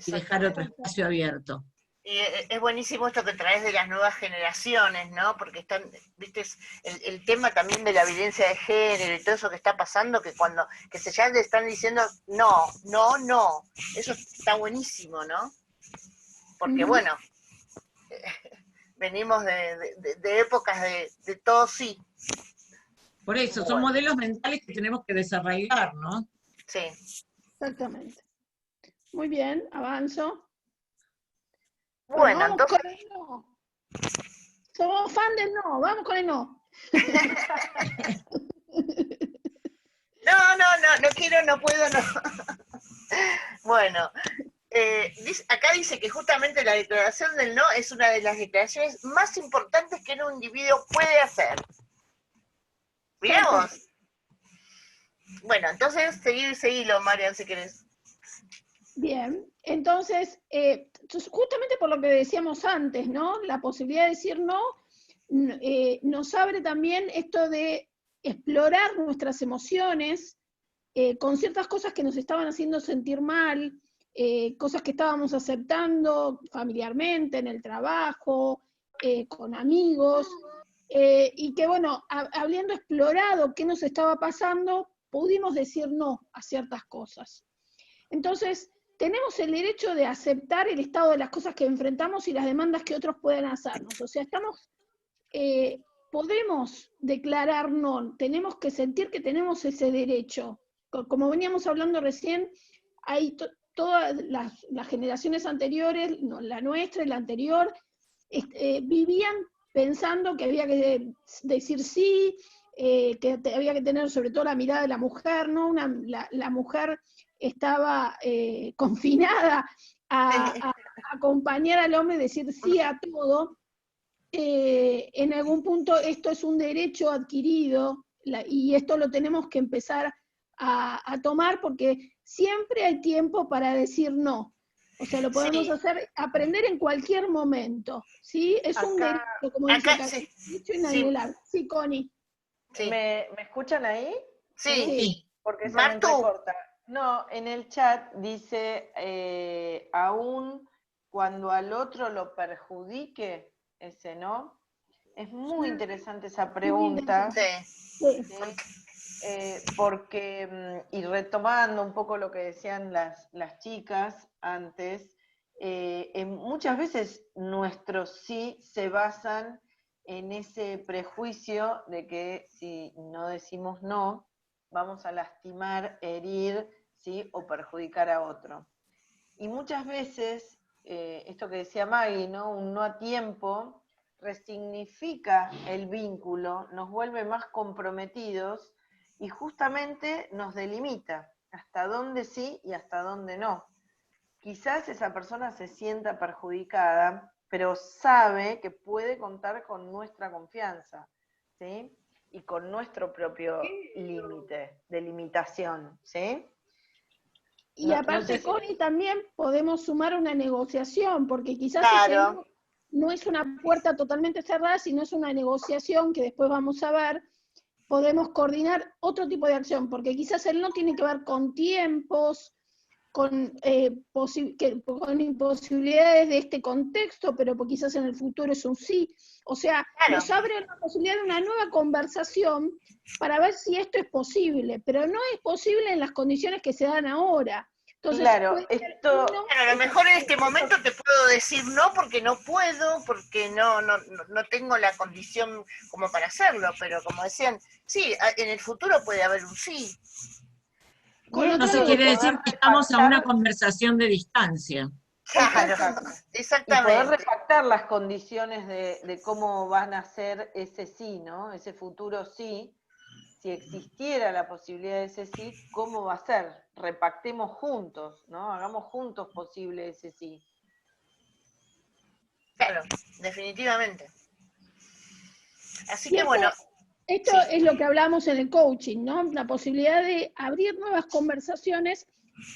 y dejar otro espacio abierto. Y es buenísimo esto que traes de las nuevas generaciones, ¿no? Porque viste, el tema también de la violencia de género y todo eso que está pasando, que ya le están diciendo no, eso está buenísimo, ¿no? Porque bueno, venimos de épocas de todo sí. Por eso, son modelos mentales que tenemos que desarraigar, ¿no? Sí. Exactamente. Muy bien, avanzo. Bueno, vamos entonces... con el no. Somos fan del no, vamos con el no. No quiero, no puedo, no. Bueno, acá dice que justamente la declaración del no es una de las declaraciones más importantes que un individuo puede hacer. Miramos. Bueno, entonces seguilo, Marian, si querés. Bien, entonces, justamente por lo que decíamos antes, ¿no? La posibilidad de decir no nos abre también esto de explorar nuestras emociones con ciertas cosas que nos estaban haciendo sentir mal, cosas que estábamos aceptando familiarmente, en el trabajo, con amigos, y que bueno, habiendo explorado qué nos estaba pasando, pudimos decir no a ciertas cosas. Entonces, tenemos el derecho de aceptar el estado de las cosas que enfrentamos y las demandas que otros pueden hacernos. O sea, podemos declarar no, tenemos que sentir que tenemos ese derecho. Como veníamos hablando recién, hay todas las generaciones anteriores, no, la nuestra y la anterior, vivían pensando que había que decir sí, que había que tener sobre todo la mirada de la mujer, ¿no? La mujer estaba confinada a acompañar al hombre, decir sí a todo. En algún punto esto es un derecho adquirido y esto lo tenemos que empezar a tomar porque siempre hay tiempo para decir no. O sea, lo podemos hacer, aprender en cualquier momento, ¿sí? Es un derecho, como dice acá, derecho inalienable. Sí, Connie. Sí. ¿Me escuchan ahí? Sí. Porque se me entrecorta. No, en el chat dice, aún cuando al otro lo perjudique, ese no. Es muy interesante esa pregunta. Sí. Porque, y retomando un poco lo que decían las chicas antes, muchas veces nuestros sí se basan en ese prejuicio de que si no decimos no, vamos a lastimar, herir, ¿sí? O perjudicar a otro. Y muchas veces, esto que decía Maggie, ¿no? Un no a tiempo resignifica el vínculo, nos vuelve más comprometidos y justamente nos delimita hasta dónde sí y hasta dónde no. Quizás esa persona se sienta perjudicada, pero sabe que puede contar con nuestra confianza, ¿sí? Y con nuestro propio límite, de limitación, ¿sí? Y aparte, Connie, también podemos sumar una negociación, porque quizás no es una puerta totalmente cerrada, sino es una negociación que después vamos a ver, podemos coordinar otro tipo de acción, porque quizás él no tiene que ver con tiempos, con imposibilidades de este contexto, pero quizás en el futuro es un sí. O sea, nos abre la posibilidad de una nueva conversación para ver si esto es posible, pero no es posible en las condiciones que se dan ahora. Entonces, claro, a lo mejor en este momento te puedo decir no porque no puedo, porque no tengo la condición como para hacerlo, pero como decían, sí, en el futuro puede haber un sí. Eso quiere decir que estamos a una conversación de distancia. Claro, exactamente. Y poder repactar las condiciones de cómo van a ser ese sí, ¿no? Ese futuro sí. Si existiera la posibilidad de ese sí, ¿cómo va a ser? Repactemos juntos, ¿no? Hagamos juntos posible ese sí. Claro, definitivamente. Así que bueno. Esto es lo que hablamos en el coaching, ¿no? La posibilidad de abrir nuevas conversaciones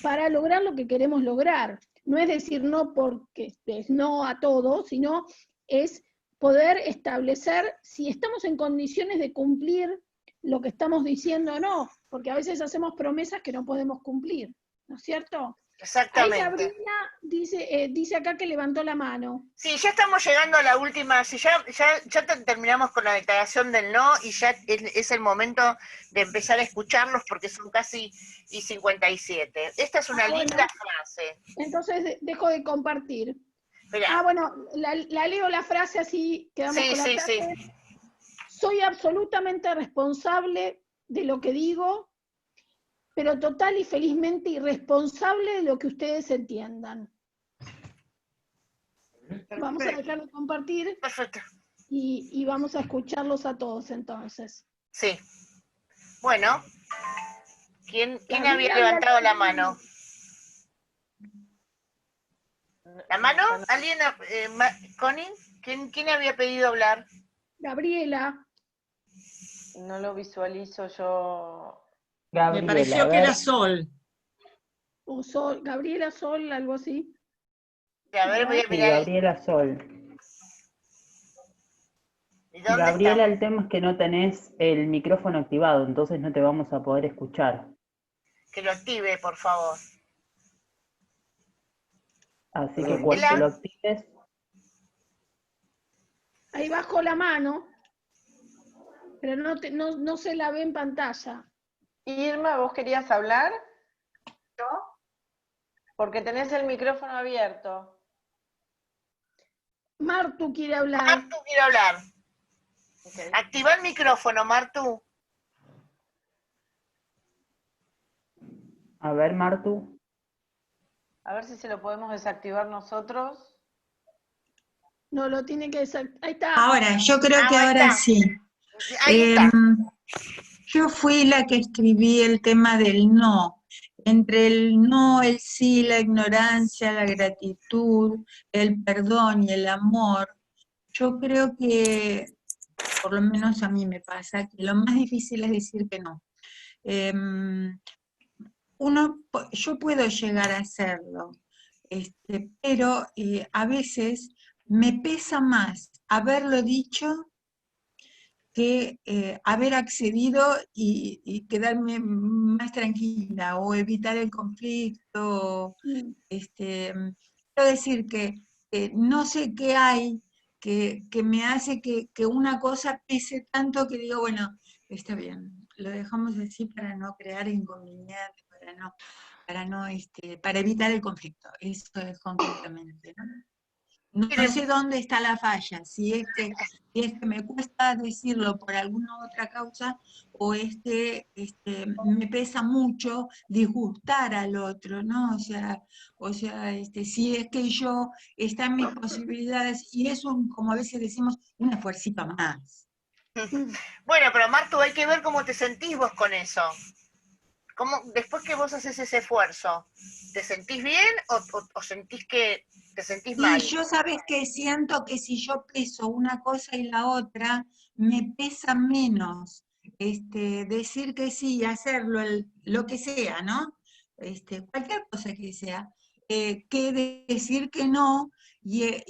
para lograr lo que queremos lograr. No es decir no porque es no a todo, sino es poder establecer si estamos en condiciones de cumplir lo que estamos diciendo o no, porque a veces hacemos promesas que no podemos cumplir, ¿no es cierto? Exactamente. Ahí Sabrina dice acá que levantó la mano. Sí, ya estamos llegando a la última, ya terminamos con la declaración del no y ya es el momento de empezar a escucharlos porque son casi 57. Esta es una linda frase. Entonces dejo de compartir. Mirá. Bueno, la leo la frase así quedamos con la frase. Sí. Soy absolutamente responsable de lo que digo, pero total y felizmente irresponsable de lo que ustedes entiendan. Perfecto. Vamos a dejar de compartir. Perfecto. y vamos a escucharlos a todos entonces. Sí. Bueno, ¿quién Gabriela había había levantado la pedido- mano? ¿La mano? ¿Alguien? ¿Connie? ¿Quién había pedido hablar? Gabriela, No lo visualizo yo. Me Gabriela, a pareció que ver. era Sol. o Sol, Gabriela Sol, algo así. A ver, voy a Sí, mirar. Gabriela Sol. ¿Y dónde Gabriela, está? el tema es que no tenés el micrófono activado, entonces no te vamos a poder escuchar. Que lo active, por favor. Así que cuando Gabriela. lo actives, Ahí bajó la mano, pero no se la ve en pantalla. Irma, ¿vos querías hablar? ¿Yo? Porque tenés el micrófono abierto. Martu quiere hablar. Martu quiere hablar. Okay. Activa el micrófono, Martu. a ver, Martu. A ver si se lo podemos desactivar nosotros. No, lo tiene que desactivar. Ahí está. Ahora, yo creo que ahí ahora está. sí. Ahí está. Yo fui la que escribí el tema del no. Entre el no, el sí, la ignorancia, la gratitud, el perdón y el amor, yo creo que, por lo menos a mí me pasa, que lo más difícil es decir que no. Yo puedo llegar a hacerlo, pero a veces me pesa más haberlo dicho que haber accedido y quedarme más tranquila o evitar el conflicto. Quiero decir que no sé qué hay que me hace que una cosa pese tanto que digo, bueno, está bien, lo dejamos así para no crear inconvenientes, para evitar el conflicto. Eso es concretamente, ¿no? No sé dónde está la falla, si es que me cuesta decirlo por alguna otra causa, o me pesa mucho disgustar al otro, ¿no? O sea, si es que yo está en mis posibilidades, y es como a veces decimos, un esfuercito más. Bueno, pero Martu, hay que ver cómo te sentís vos con eso. Después que vos haces ese esfuerzo, ¿te sentís bien o sentís que te sentís mal? Y yo sabes que siento que si yo peso una cosa y la otra, me pesa menos decir que sí, hacerlo, lo que sea, ¿no? Cualquier cosa que sea, que decir que no y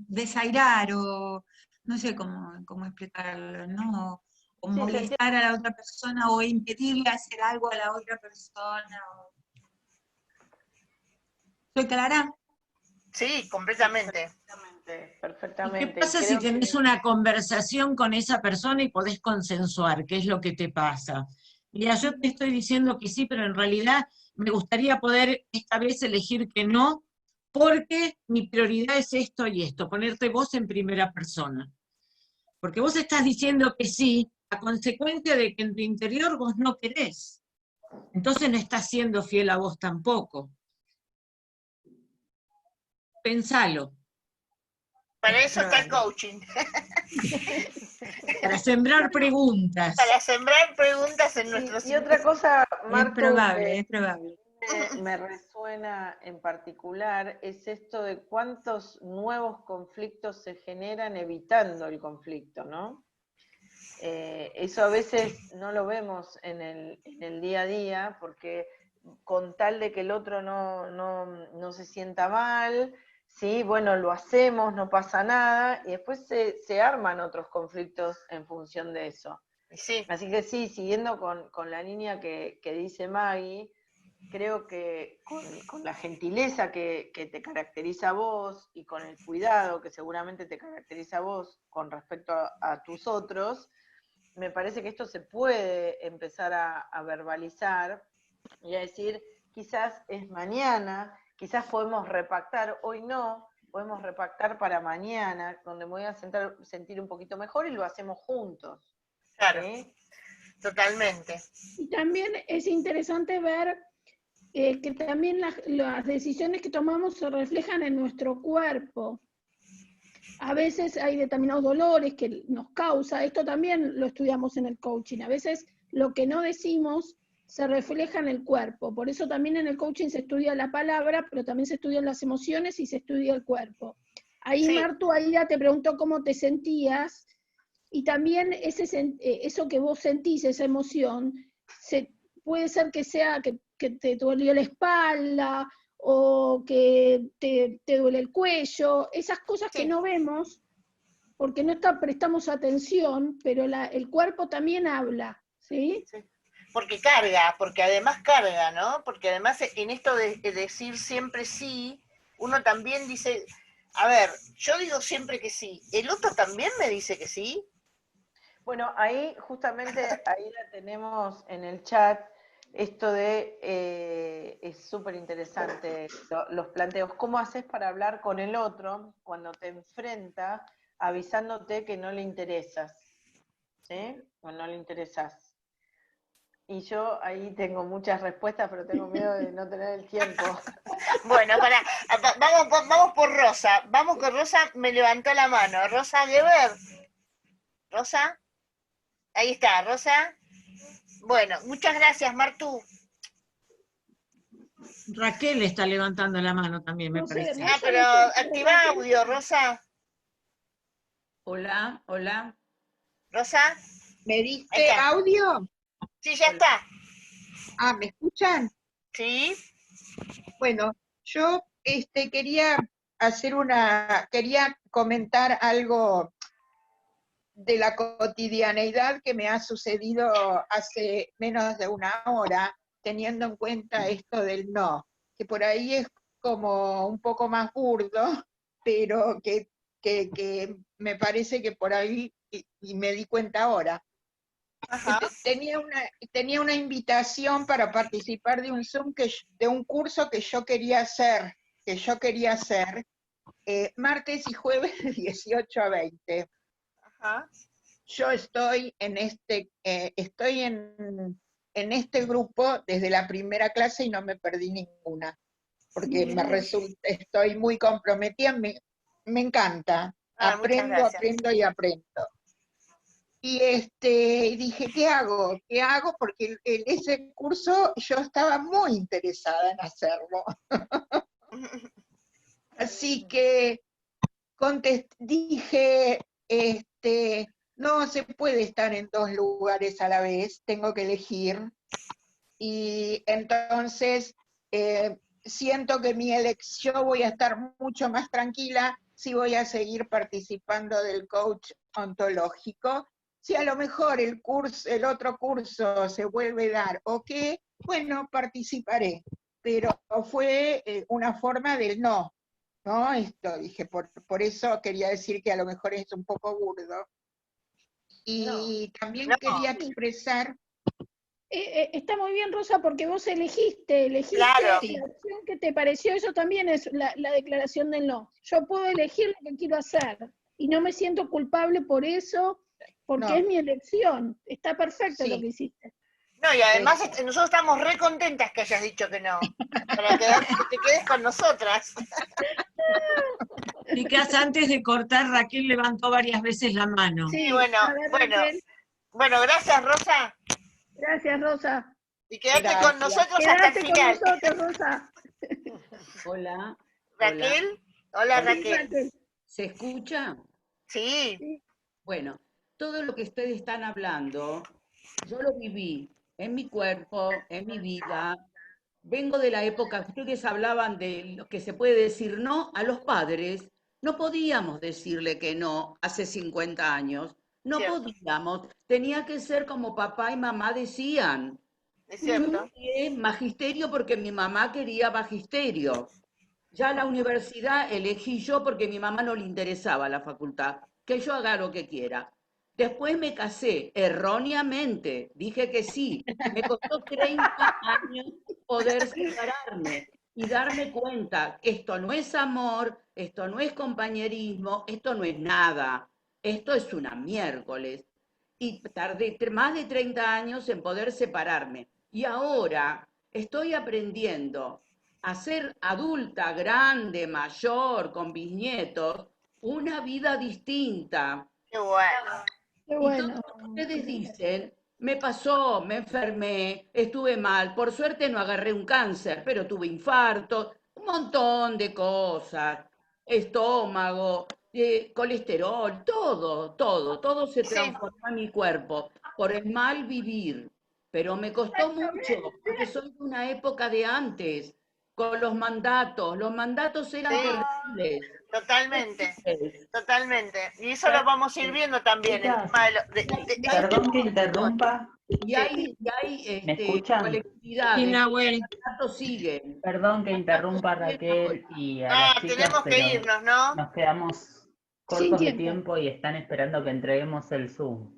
desairar o no sé cómo explicarlo, ¿no? O Sí, molestar a la otra persona o impedirle hacer algo a la otra persona. ¿Soy clara? Sí, completamente. Perfectamente. ¿Y qué pasa si tenés una conversación con esa persona y podés consensuar qué es lo que te pasa? Mira, yo te estoy diciendo que sí, pero en realidad me gustaría poder esta vez elegir que no, porque mi prioridad es esto y esto, ponerte vos en primera persona. Porque vos estás diciendo que sí, a consecuencia de que en tu interior vos no querés. Entonces no estás siendo fiel a vos tampoco. Pensalo. Para eso está el coaching. Para sembrar preguntas. Para sembrar preguntas en nuestros... Y otra cosa, Martu, es probable. Me resuena en particular es esto de cuántos nuevos conflictos se generan evitando el conflicto, ¿no? Eso a veces no lo vemos en el día a día, porque con tal de que el otro no se sienta mal, sí, bueno, lo hacemos, no pasa nada, y después se arman otros conflictos en función de eso. Sí. Así que sí, siguiendo con la línea que dice Maggie, creo que con la gentileza que te caracteriza a vos y con el cuidado que seguramente te caracteriza a vos con respecto a tus otros, me parece que esto se puede empezar a verbalizar y a decir, quizás es mañana, quizás podemos repactar, hoy no, podemos repactar para mañana, donde me voy a sentir un poquito mejor y lo hacemos juntos. Claro, ¿sí? Totalmente. Y también es interesante ver que también las decisiones que tomamos se reflejan en nuestro cuerpo. a veces hay determinados dolores que nos causa, esto también lo estudiamos en el coaching, a veces lo que no decimos se refleja en el cuerpo, por eso también en el coaching se estudia la palabra, pero también se estudian las emociones y se estudia el cuerpo. Ahí Sí. Martu, Aida te preguntó cómo te sentías, y también eso que vos sentís, esa emoción, puede ser que sea que te dolió la espalda, o que te duele el cuello, esas cosas que Sí. no vemos, porque no prestamos atención, pero el cuerpo también habla, ¿sí? Sí. Porque carga, porque además carga, ¿no? Porque además en esto de decir siempre sí, uno también dice, a ver, yo digo siempre que sí, ¿el otro también me dice que sí? Bueno, ahí justamente, ahí la tenemos en el chat, esto de, es súper interesante los planteos. ¿Cómo haces para hablar con el otro cuando te enfrenta avisándote que no le interesas? ¿Sí? O no le interesas. Y yo ahí tengo muchas respuestas, pero tengo miedo de no tener el tiempo. Bueno, vamos por Rosa. Vamos con Rosa, me levantó la mano. Rosa Geber. Rosa. Ahí está, Rosa. Bueno, muchas gracias, Martu. Raquel está levantando la mano también, me No sé, parece. Rosa, Pero no sé, activa Raquel, audio, Rosa. Hola, hola. Rosa. ¿Me Ahí diste está. audio? Sí, ya Hola. está. Ah, ¿me escuchan? Sí. Bueno, yo quería comentar algo de la cotidianeidad que me ha sucedido hace menos de una hora, teniendo en cuenta esto del no, que por ahí es como un poco más burdo, pero que me parece que por ahí, y me di cuenta ahora. Ajá. Tenía una invitación para participar de un Zoom, de un curso que yo quería hacer, martes y jueves de 18 a 20. Ajá. Yo estoy en este grupo desde la primera clase y no me perdí ninguna, porque estoy muy comprometida, me encanta, Muchas gracias. aprendo y aprendo. Y dije, ¿qué hago? ¿Qué hago? Porque en ese curso yo estaba muy interesada en hacerlo. Así que dije, no se puede estar en dos lugares a la vez, tengo que elegir. Y entonces siento que yo voy a estar mucho más tranquila si voy a seguir participando del coach ontológico. Si a lo mejor el otro curso se vuelve a dar o qué, bueno, participaré. Pero fue una forma del no. ¿No? Esto dije, por eso quería decir que a lo mejor es un poco burdo. Y también No. quería expresar. está muy bien, Rosa, porque vos elegiste Claro. la opción que te pareció, eso también es la declaración del no. Yo puedo elegir lo que quiero hacer y no me siento culpable por eso, porque No. es mi elección. Está perfecto lo Sí. que hiciste. No, y además Eso. nosotros estamos re contentas que hayas dicho que no. Para que te quedes con nosotras. Chicas, antes de cortar, Raquel levantó varias veces la mano. Sí, bueno, a ver, Raquel. Bueno, gracias, Rosa. Gracias, Rosa. Y quédate Gracias. con nosotros hasta Quédate el con final. nosotros, Rosa. Hola. Raquel. Hola, Sí, Raquel. Raquel. ¿Se escucha? Sí. Bueno, todo lo que ustedes están hablando, yo lo viví en mi cuerpo, en mi vida. Vengo de la época que ustedes hablaban de lo que se puede decir no a los padres. No podíamos decirle que no hace 50 años. No Cierto. podíamos. Tenía que ser como papá y mamá decían. Es Yo cierto. estudié magisterio porque mi mamá quería magisterio. Ya la universidad elegí yo porque a mi mamá no le interesaba la facultad, que yo haga lo que quiera. Después me casé erróneamente, dije que sí. Me costó 30 años poder separarme y darme cuenta que esto no es amor, esto no es compañerismo, esto no es nada. Esto es una miércoles. Y tardé más de 30 años en poder separarme. Y ahora estoy aprendiendo a ser adulta, grande, mayor, con bisnietos, una vida distinta. Qué bueno. Qué Y bueno. todo lo que ustedes dicen, me pasó, me enfermé, estuve mal. Por suerte no agarré un cáncer, pero tuve infarto, un montón de cosas. Estómago, colesterol, todo se Sí. transformó en mi cuerpo por el mal vivir. Pero me costó mucho, porque soy de una época de antes, con los mandatos. Los mandatos eran Sí. terribles. Totalmente, totalmente. Y eso lo vamos a ir viendo también, el Chicas, tema perdón que interrumpa. Y hay ¿Me escuchan? colectividades, Y los Nahuel, mandatos siguen. Perdón que Los mandatos interrumpa a siguen Raquel y a las chicas, tenemos que pero irnos, ¿no? nos quedamos Sin cortos de tiempo. tiempo y están esperando que entreguemos el Zoom.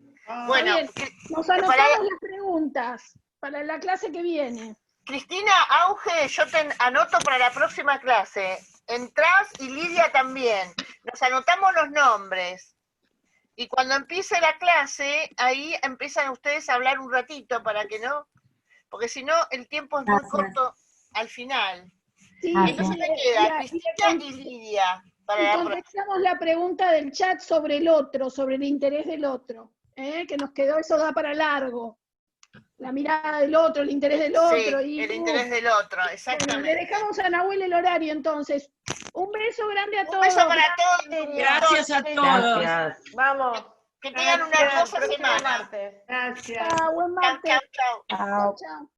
Bueno, Está bien. Nos para- anotamos las preguntas para la clase que viene. Cristina, Auge, yo te anoto para la próxima clase. Entrás y Lidia también. Nos anotamos los nombres. Y cuando empiece la clase, ahí empiezan ustedes a hablar un ratito para que no, porque si no el tiempo es muy corto al final. Sí, Entonces me queda Cristina y Lidia. y contestamos la pregunta del chat sobre el otro, sobre el interés del otro. Que nos quedó, eso da para largo. La mirada del otro, el interés del otro. Sí, y, el interés del otro, Bueno, exactamente. le dejamos a Nahuel el horario entonces. Un beso grande a Un todos. beso para todos. gracias a todos. Gracias. Vamos. Que tengan una hermosa Próximo semana. martes. Gracias. Chao, buen Chau, martes. chau, chau. Chao, chao.